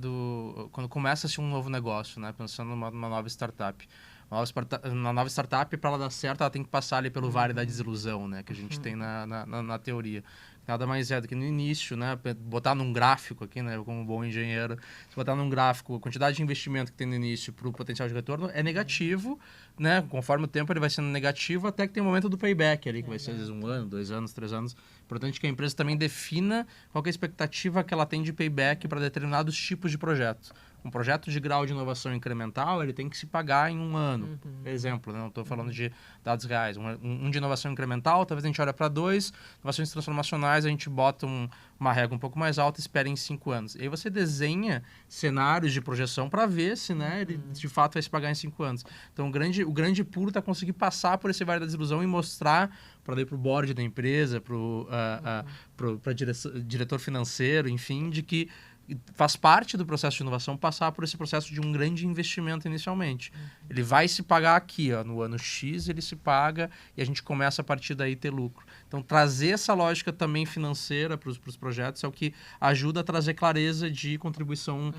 quando começa-se um novo negócio, né, pensando numa nova startup. Uma nova startup, para ela dar certo, ela tem que passar ali pelo vale da desilusão, né? Que a gente tem na teoria. Nada mais é do que no início, né? Botar num gráfico aqui, né? Eu como bom engenheiro, se botar num gráfico a quantidade de investimento que tem no início para o potencial de retorno é negativo, né? Conforme o tempo ele vai sendo negativo, até que tem o momento do payback ali, que vai ser às vezes 1 ano, 2 anos, 3 anos. Importante que a empresa também defina qual que é a expectativa que ela tem de payback para determinados tipos de projeto. um projeto de grau de inovação incremental, ele tem que se pagar em 1 ano. Exemplo, né? Não estou falando de dados reais. Um de inovação incremental, talvez a gente olha para 2, inovações transformacionais, a gente bota uma regra um pouco mais alta e espera em 5 anos. E aí você desenha cenários de projeção para ver se, né, ele de fato vai se pagar em 5 anos. Então, o grande pulo está conseguir passar por esse vale da desilusão e mostrar para o board da empresa, para o diretor financeiro, enfim, de que faz parte do processo de inovação passar por esse processo de um grande investimento inicialmente. Ele vai se pagar aqui, ó, no ano X ele se paga e a gente começa a partir daí ter lucro. Então, trazer essa lógica também financeira para os projetos é o que ajuda a trazer clareza de contribuição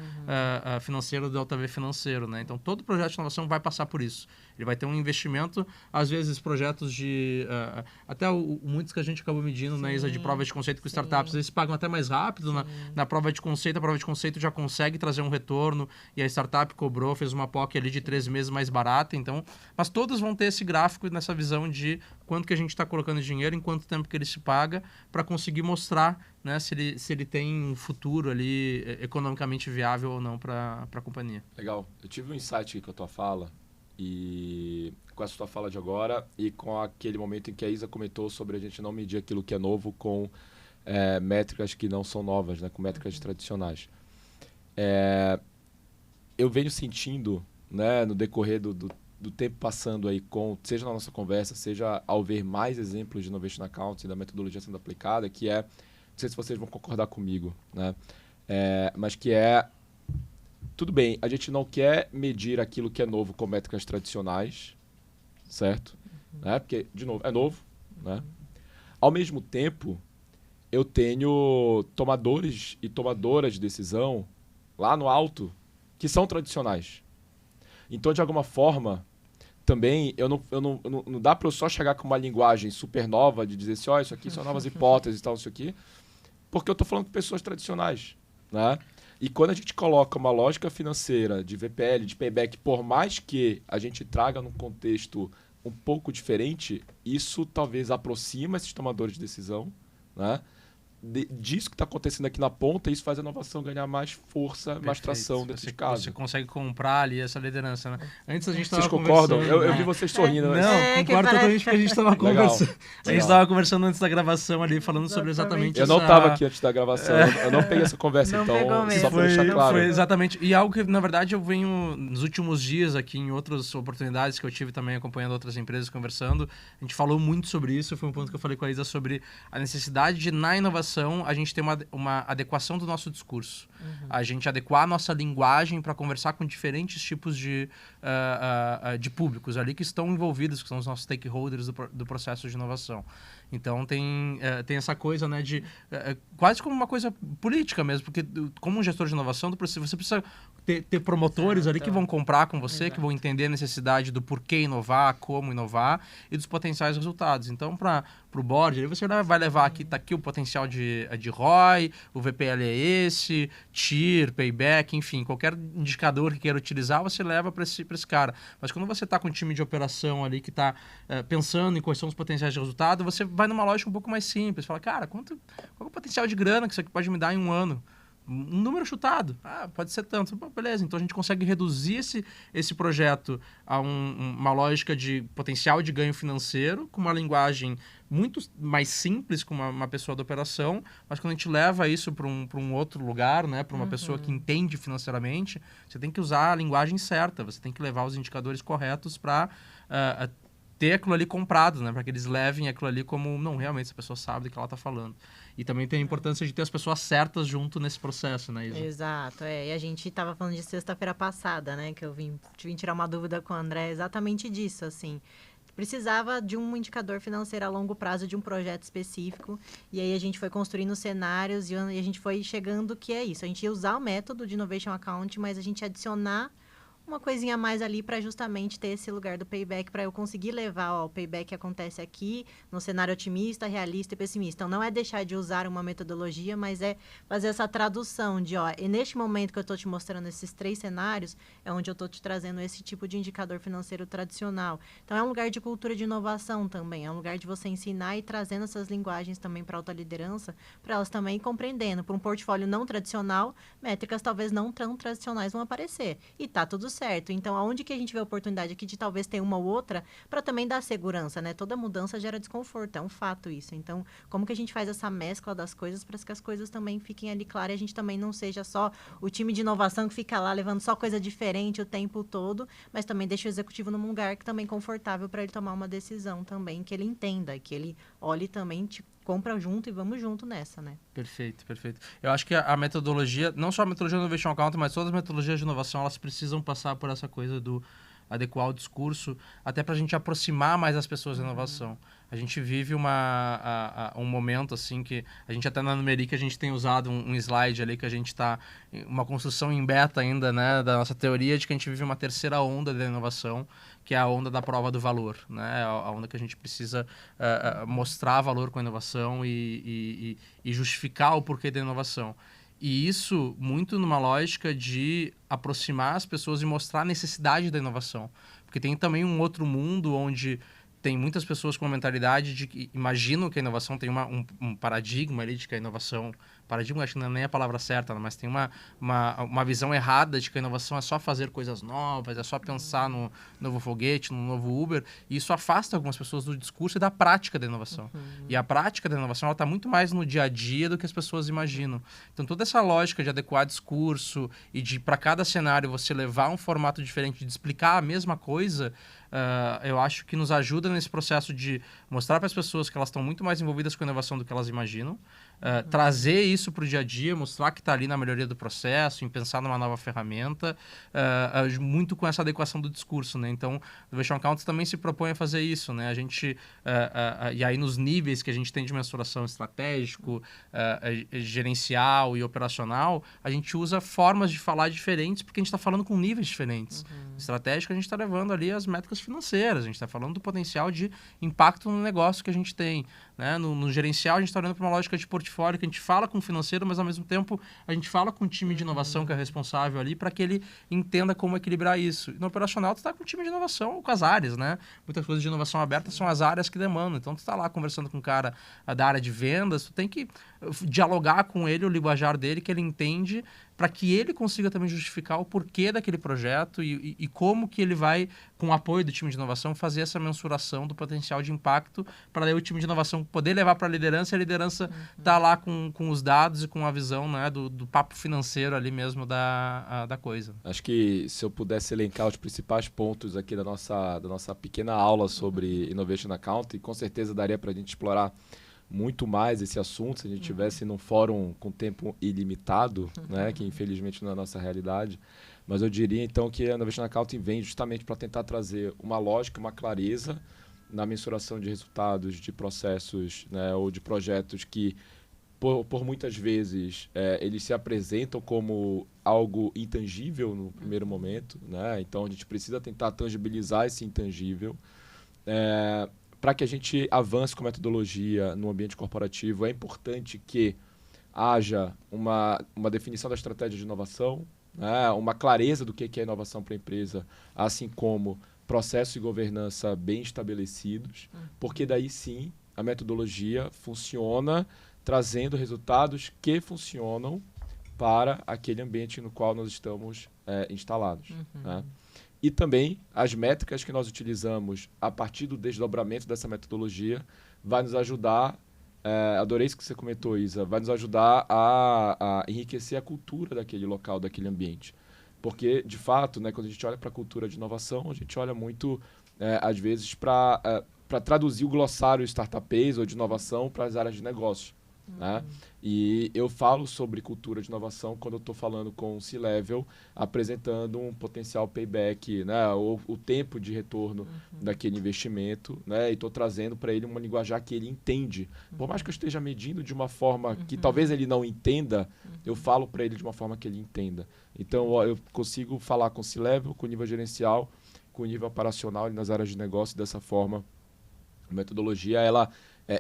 financeira do LTV financeiro, né? Então, todo projeto de inovação vai passar por isso. Ele vai ter um investimento, às vezes projetos de... até muitos que a gente acabou medindo na ISA de prova de conceito com startups, eles pagam até mais rápido na prova de conceito. A prova de conceito já consegue trazer um retorno e a startup cobrou, fez uma POC ali de 3 meses mais barata. Então, mas todos vão ter esse gráfico nessa visão de quanto que a gente está colocando dinheiro, em quanto tempo que ele se paga, para conseguir mostrar, né, se ele tem um futuro ali economicamente viável ou não para a companhia. Legal. Eu tive um insight aqui com a tua fala, e com essa tua fala de agora e com aquele momento em que a Isa comentou sobre a gente não medir aquilo que é novo com métricas que não são novas, né, com métricas tradicionais. Eu venho sentindo, né, no decorrer do tempo passando aí, seja na nossa conversa, seja ao ver mais exemplos de Innovation Accounts e da metodologia sendo aplicada, que não sei se vocês vão concordar comigo, né, mas que tudo bem, a gente não quer medir aquilo que é novo com métricas tradicionais, certo? Né? Porque, de novo, é novo, né? Ao mesmo tempo, eu tenho tomadores e tomadoras de decisão lá no alto que são tradicionais. Então, de alguma forma, também não dá para eu só chegar com uma linguagem super nova de dizer assim, isso aqui são novas hipóteses e tal, isso aqui, porque eu estou falando com pessoas tradicionais, né? E quando a gente coloca uma lógica financeira de VPL, de payback, por mais que a gente traga num contexto um pouco diferente, isso talvez aproxima esses tomadores de decisão, né? Disso que está acontecendo aqui na ponta, isso faz a inovação ganhar mais força, Perfeito. Mais tração dentro de casa. Você consegue comprar ali essa liderança, né? Antes a gente estava conversando... Vocês concordam? Eu vi vocês sorrindo. Não, concordo totalmente porque a gente estava conversando. A gente estava conversando antes da gravação ali, falando sobre exatamente Eu não estava aqui antes da gravação, eu não peguei essa conversa, então só para deixar claro. Foi exatamente. E algo que, na verdade, eu venho nos últimos dias aqui, em outras oportunidades que eu tive também acompanhando outras empresas, conversando, a gente falou muito sobre isso, foi um ponto que eu falei com a Isa sobre a necessidade de, na inovação, a gente ter uma adequação do nosso discurso. A gente adequar a nossa linguagem para conversar com diferentes tipos de públicos ali que estão envolvidos, que são os nossos stakeholders do processo de inovação. Então, tem essa coisa, né, de quase como uma coisa política mesmo, porque como um gestor de inovação, você precisa ter promotores ali que vão comprar com você, que vão entender a necessidade do porquê inovar, como inovar e dos potenciais resultados. Então, para o board, você vai levar aqui, tá aqui o potencial de ROI, o VPL é esse, TIR, payback, enfim, qualquer indicador que queira utilizar, você leva para esse cara. Mas quando você está com um time de operação ali que está pensando em quais são os potenciais de resultado, você vai numa lógica um pouco mais simples. Fala, cara, qual é o potencial de grana que isso aqui pode me dar em 1 ano? Um número chutado. Pode ser tanto. Bom, beleza, então a gente consegue reduzir esse projeto a uma lógica de potencial de ganho financeiro, com uma linguagem muito mais simples com uma pessoa da operação, mas quando a gente leva isso para um outro lugar, né, para uma pessoa que entende financeiramente, você tem que usar a linguagem certa, você tem que levar os indicadores corretos para ter aquilo ali comprado, né? Para que eles levem aquilo ali como, não, realmente, essa pessoa sabe do que ela está falando. E também tem a importância de ter as pessoas certas junto nesse processo, né, Isa? Exato, E a gente estava falando de sexta-feira passada, né? Que eu vim tirar uma dúvida com o André exatamente disso, assim. Precisava de um indicador financeiro a longo prazo de um projeto específico. E aí a gente foi construindo cenários e a gente foi chegando que é isso. A gente ia usar o método de Innovation Account, mas a gente adicionar uma coisinha a mais ali para justamente ter esse lugar do payback, para eu conseguir levar, ó, o payback acontece aqui, no cenário otimista, realista e pessimista. Então, não é deixar de usar uma metodologia, mas é fazer essa tradução de, ó, e neste momento que eu estou te mostrando esses 3 cenários, é onde eu estou te trazendo esse tipo de indicador financeiro tradicional. Então, é um lugar de cultura de inovação também, é um lugar de você ensinar e trazendo essas linguagens também para a alta liderança, para elas também compreendendo. Para um portfólio não tradicional, métricas talvez não tão tradicionais vão aparecer. E tá tudo certo. Então, aonde que a gente vê a oportunidade aqui de talvez ter uma ou outra para também dar segurança, né? Toda mudança gera desconforto, é um fato isso. Então, como que a gente faz essa mescla das coisas para que as coisas também fiquem ali claras e a gente também não seja só o time de inovação que fica lá levando só coisa diferente o tempo todo, mas também deixa o executivo num lugar que também confortável para ele tomar uma decisão também, que ele entenda, que ele olhe também, te compra junto e vamos junto nessa, né? Perfeito, perfeito. Eu acho que a metodologia, não só a metodologia do Innovation Account, mas todas as metodologias de inovação, elas precisam passar por essa coisa do adequar o discurso, até para a gente aproximar mais as pessoas da inovação. A gente vive um momento assim que a gente até na Numeric a gente tem usado um slide ali que a gente está uma construção em beta ainda, né, da nossa teoria de que a gente vive uma terceira onda da inovação, que é a onda da prova do valor, né, a onda que a gente precisa mostrar valor com a inovação e justificar o porquê da inovação. E isso muito numa lógica de aproximar as pessoas e mostrar a necessidade da inovação. Porque tem também um outro mundo onde tem muitas pessoas com uma mentalidade de que imaginam que a inovação tem um paradigma ali de que a inovação... Paradigma acho que não é nem a palavra certa, mas tem uma visão errada de que a inovação é só fazer coisas novas, é só pensar no novo foguete, no novo Uber. E isso afasta algumas pessoas do discurso e da prática da inovação. E a prática da inovação está muito mais no dia a dia do que as pessoas imaginam. Então toda essa lógica de adequar discurso e de para cada cenário você levar um formato diferente de explicar a mesma coisa, eu acho que nos ajuda nesse processo de mostrar para as pessoas que elas estão muito mais envolvidas com a inovação do que elas imaginam, trazer isso para o dia a dia, mostrar que está ali na melhoria do processo, em pensar numa nova ferramenta, muito com essa adequação do discurso, né? Então, o Innovation Account também se propõe a fazer isso, né? A gente, e aí nos níveis que a gente tem de mensuração estratégico, gerencial e operacional, a gente usa formas de falar diferentes, porque a gente está falando com níveis diferentes. Estratégico, a gente está levando ali as métricas financeiras, a gente está falando do potencial de impacto no negócio que a gente tem, né? No gerencial, a gente está olhando para uma lógica de portfólio que a gente fala com o financeiro, mas ao mesmo tempo a gente fala com o time de inovação que é responsável ali para que ele entenda como equilibrar isso. E no operacional, tu está com o time de inovação ou com as áreas, né? Muitas coisas de inovação aberta são as áreas que demandam. Então, tu está lá conversando com um cara da área de vendas, tu tem que dialogar com ele, o linguajar dele, que ele entende, para que ele consiga também justificar o porquê daquele projeto e como que ele vai, com o apoio do time de inovação, fazer essa mensuração do potencial de impacto para daí o time de inovação poder levar para a liderança e a liderança tá lá com os dados e com a visão, né, do papo financeiro ali mesmo da coisa. Acho que se eu pudesse elencar os principais pontos aqui da nossa pequena aula sobre Innovation Account, com certeza daria para a gente explorar muito mais esse assunto se a gente tivesse num fórum com tempo ilimitado, né, que infelizmente não é a nossa realidade. Mas eu diria então que a Innovation Accounting vem justamente para tentar trazer uma lógica, uma clareza na mensuração de resultados de processos, né, ou de projetos que por muitas vezes eles se apresentam como algo intangível no primeiro momento, né? Então a gente precisa tentar tangibilizar esse intangível. Para que a gente avance com metodologia no ambiente corporativo, é importante que haja uma definição da estratégia de inovação, né? Uma clareza do que é inovação para a empresa, assim como processo e governança bem estabelecidos, porque daí sim a metodologia funciona trazendo resultados que funcionam para aquele ambiente no qual nós estamos instalados. Né? E também as métricas que nós utilizamos a partir do desdobramento dessa metodologia vai nos ajudar, adorei isso que você comentou, Isa, vai nos ajudar a enriquecer a cultura daquele local, daquele ambiente. Porque, de fato, né, quando a gente olha para a cultura de inovação, a gente olha muito, às vezes, para traduzir o glossário startupês ou de inovação para as áreas de negócio. né? E eu falo sobre cultura de inovação quando eu estou falando com o C-Level, apresentando um potencial payback, né? O tempo de retorno daquele investimento, né? E estou trazendo para ele uma linguajar que ele entende. Por mais que eu esteja medindo de uma forma que talvez ele não entenda, eu falo para ele de uma forma que ele entenda. Então, eu consigo falar com o C-Level, com o nível gerencial, com o nível operacional e nas áreas de negócio dessa forma. A metodologia, ela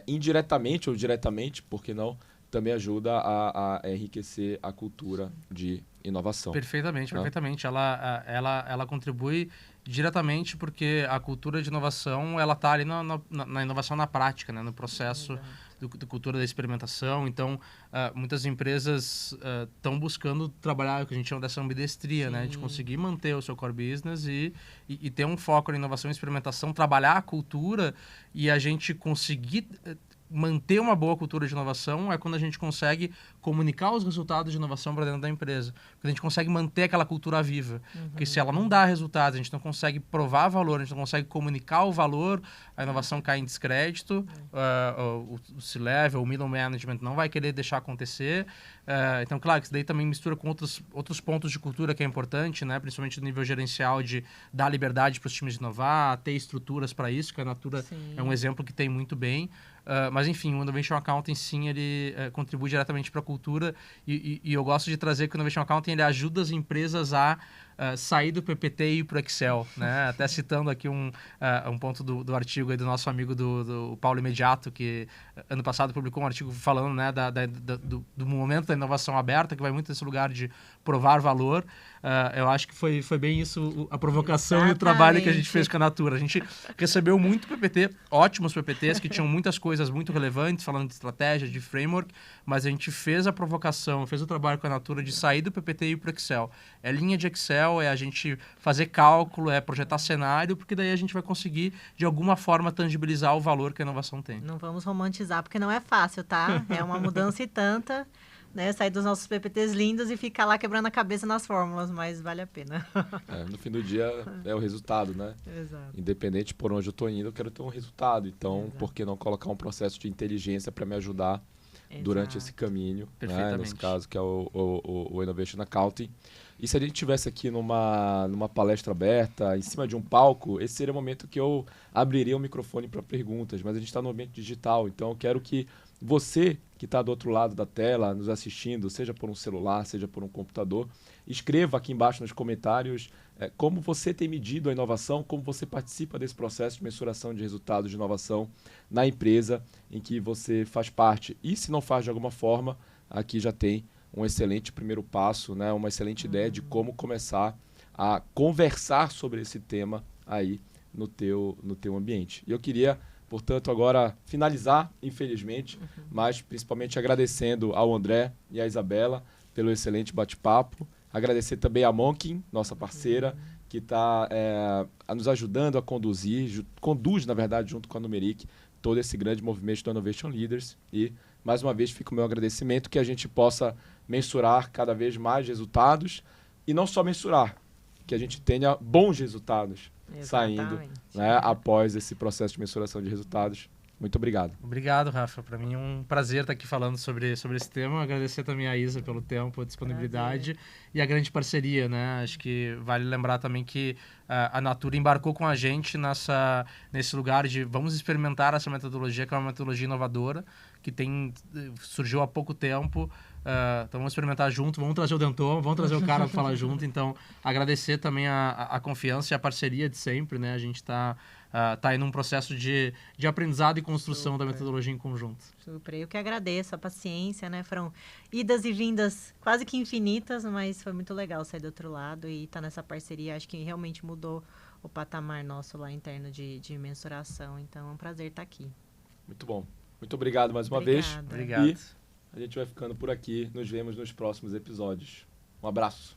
indiretamente ou diretamente, por que não, também ajuda a enriquecer a cultura de inovação. Perfeitamente, perfeitamente. Ela contribui diretamente porque a cultura de inovação ela está ali na inovação na prática, né? No processo da cultura da experimentação. Então, muitas empresas estão buscando trabalhar o que a gente chama dessa ambidestria, né? De conseguir manter o seu core business e ter um foco na inovação e experimentação, trabalhar a cultura e a gente conseguir manter uma boa cultura de inovação é quando a gente consegue comunicar os resultados de inovação para dentro da empresa. Quando a gente consegue manter aquela cultura viva. Porque se ela não dá resultados, a gente não consegue provar valor, a gente não consegue comunicar o valor, a inovação cai em descrédito, o C-Level, o middle management não vai querer deixar acontecer. Então, claro, que isso daí também mistura com outros pontos de cultura que é importante, né? Principalmente no nível gerencial de dar liberdade para os times de inovar, ter estruturas para isso, que a Natura é um exemplo que tem muito bem. Mas, enfim, o Innovation Accounting, sim, ele contribui diretamente para a cultura e eu gosto de trazer que o Innovation Accounting ele ajuda as empresas a sair do PPT e ir para o Excel, né? Até citando aqui um ponto do artigo aí do nosso amigo do Paulo Imediato, que ano passado publicou um artigo falando, né, do momento da inovação aberta, que vai muito nesse lugar de provar valor. Eu acho que foi bem isso, a provocação e o trabalho que a gente fez com a Natura. A gente recebeu muito PPT, ótimos PPTs, que tinham muitas coisas muito relevantes, falando de estratégia, de framework, mas a gente fez a provocação, fez o trabalho com a Natura de sair do PPT e ir para o Excel. É linha de Excel, é a gente fazer cálculo, é projetar cenário, porque daí a gente vai conseguir, de alguma forma, tangibilizar o valor que a inovação tem. Não vamos romantizar, porque não é fácil, tá? É uma mudança e tanta, né? Sair dos nossos PPTs lindos e ficar lá quebrando a cabeça nas fórmulas, mas vale a pena. No fim do dia é o resultado, né? Exato. Independente por onde eu estou indo, eu quero ter um resultado. Então, por que não colocar um processo de inteligência para me ajudar durante esse caminho, né? Nesse caso, que é o Innovation Accounting. E se a gente estivesse aqui numa palestra aberta, em cima de um palco, esse seria o momento que eu abriria o microfone para perguntas, mas a gente está no ambiente digital, então eu quero que você que está do outro lado da tela, nos assistindo, seja por um celular, seja por um computador, escreva aqui embaixo nos comentários como você tem medido a inovação, como você participa desse processo de mensuração de resultados de inovação na empresa em que você faz parte. E se não faz de alguma forma, aqui já tem um excelente primeiro passo, né? Uma excelente ideia de como começar a conversar sobre esse tema aí no teu ambiente. E eu queria, portanto, agora finalizar, infelizmente, mas principalmente agradecendo ao André e à Isabela pelo excelente bate-papo. Agradecer também a Monkin, nossa parceira, que está nos ajudando a conduz, na verdade, junto com a Numeric, todo esse grande movimento do Innovation Leaders. E, mais uma vez, fica o meu agradecimento que a gente possa mensurar cada vez mais resultados e não só mensurar, que a gente tenha bons resultados saindo, né, após esse processo de mensuração de resultados. Muito obrigado. Obrigado, Rafa. Para mim é um prazer estar aqui falando sobre esse tema. Agradecer também a Isa pelo tempo, a disponibilidade e a grande parceria, né? Acho que vale lembrar também que a Natura embarcou com a gente nesse lugar de vamos experimentar essa metodologia, que é uma metodologia inovadora, que surgiu há pouco tempo. Então vamos experimentar junto, vamos trazer o Denton, vamos trazer o cara para falar junto. Então, agradecer também a confiança e a parceria de sempre, né? A gente está aí num processo de aprendizado e construção da metodologia em conjunto. Super. Eu que agradeço a paciência, né? Foram idas e vindas quase que infinitas, mas foi muito legal sair do outro lado e estar nessa parceria. Acho que realmente mudou o patamar nosso lá interno de mensuração. Então, é um prazer estar aqui. Muito bom. Muito obrigado mais uma vez. Obrigado. E a gente vai ficando por aqui. Nos vemos nos próximos episódios. Um abraço.